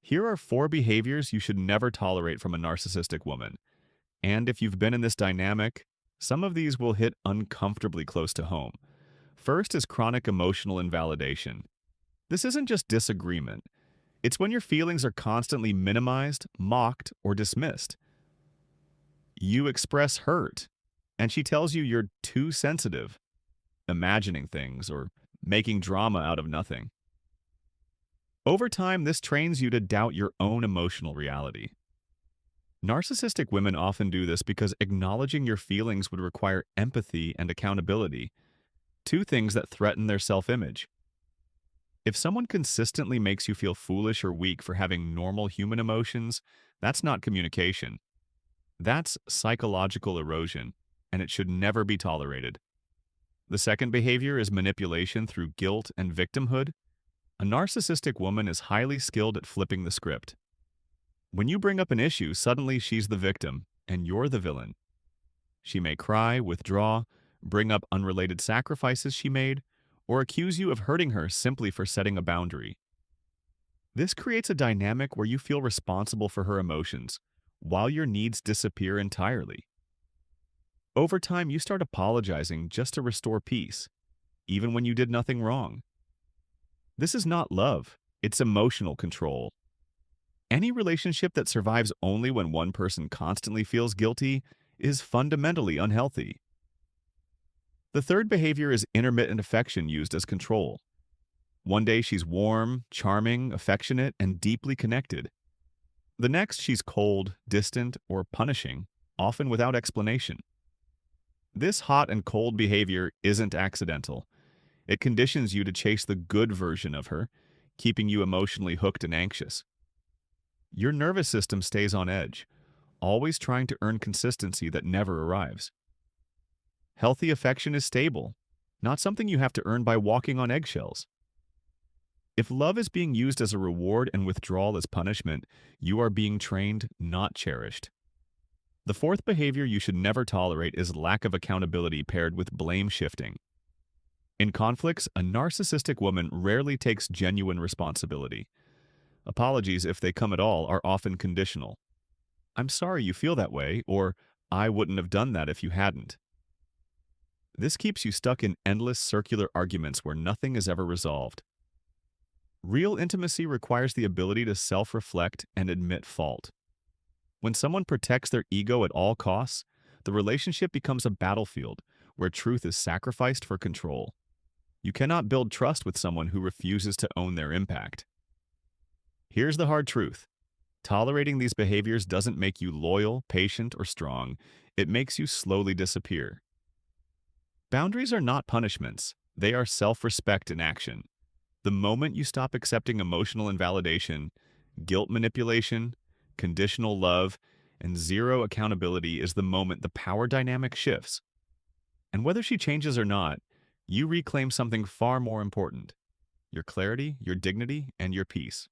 Here are four behaviors you should never tolerate from a narcissistic woman. And if you've been in this dynamic, some of these will hit uncomfortably close to home. First is chronic emotional invalidation. This isn't just disagreement. It's when your feelings are constantly minimized, mocked, or dismissed. You express hurt, and she tells you you're too sensitive, imagining things, or making drama out of nothing. Over time, this trains you to doubt your own emotional reality. Narcissistic women often do this because acknowledging your feelings would require empathy and accountability, two things that threaten their self-image. If someone consistently makes you feel foolish or weak for having normal human emotions, that's not communication. That's psychological erosion, and it should never be tolerated. The second behavior is manipulation through guilt and victimhood. A narcissistic woman is highly skilled at flipping the script. When you bring up an issue, suddenly she's the victim, and you're the villain. She may cry, withdraw, bring up unrelated sacrifices she made, or accuse you of hurting her simply for setting a boundary. This creates a dynamic where you feel responsible for her emotions, while your needs disappear entirely. Over time, you start apologizing just to restore peace, even when you did nothing wrong. This is not love, it's emotional control. Any relationship that survives only when one person constantly feels guilty is fundamentally unhealthy. The third behavior is intermittent affection used as control. One day she's warm, charming, affectionate, and deeply connected. The next she's cold, distant, or punishing, often without explanation. This hot and cold behavior isn't accidental. It conditions you to chase the good version of her, keeping you emotionally hooked and anxious. Your nervous system stays on edge, always trying to earn consistency that never arrives. Healthy affection is stable, not something you have to earn by walking on eggshells. If love is being used as a reward and withdrawal as punishment, you are being trained, not cherished. The fourth behavior you should never tolerate is lack of accountability paired with blame shifting. In conflicts, a narcissistic woman rarely takes genuine responsibility. Apologies, if they come at all, are often conditional. "I'm sorry you feel that way," or "I wouldn't have done that if you hadn't." This keeps you stuck in endless circular arguments where nothing is ever resolved. Real intimacy requires the ability to self-reflect and admit fault. When someone protects their ego at all costs, the relationship becomes a battlefield where truth is sacrificed for control. You cannot build trust with someone who refuses to own their impact. Here's the hard truth. Tolerating these behaviors doesn't make you loyal, patient, or strong. It makes you slowly disappear. Boundaries are not punishments. They are self-respect in action. The moment you stop accepting emotional invalidation, guilt manipulation, conditional love, and zero accountability is the moment the power dynamic shifts. And whether she changes or not, you reclaim something far more important: your clarity, your dignity, and your peace.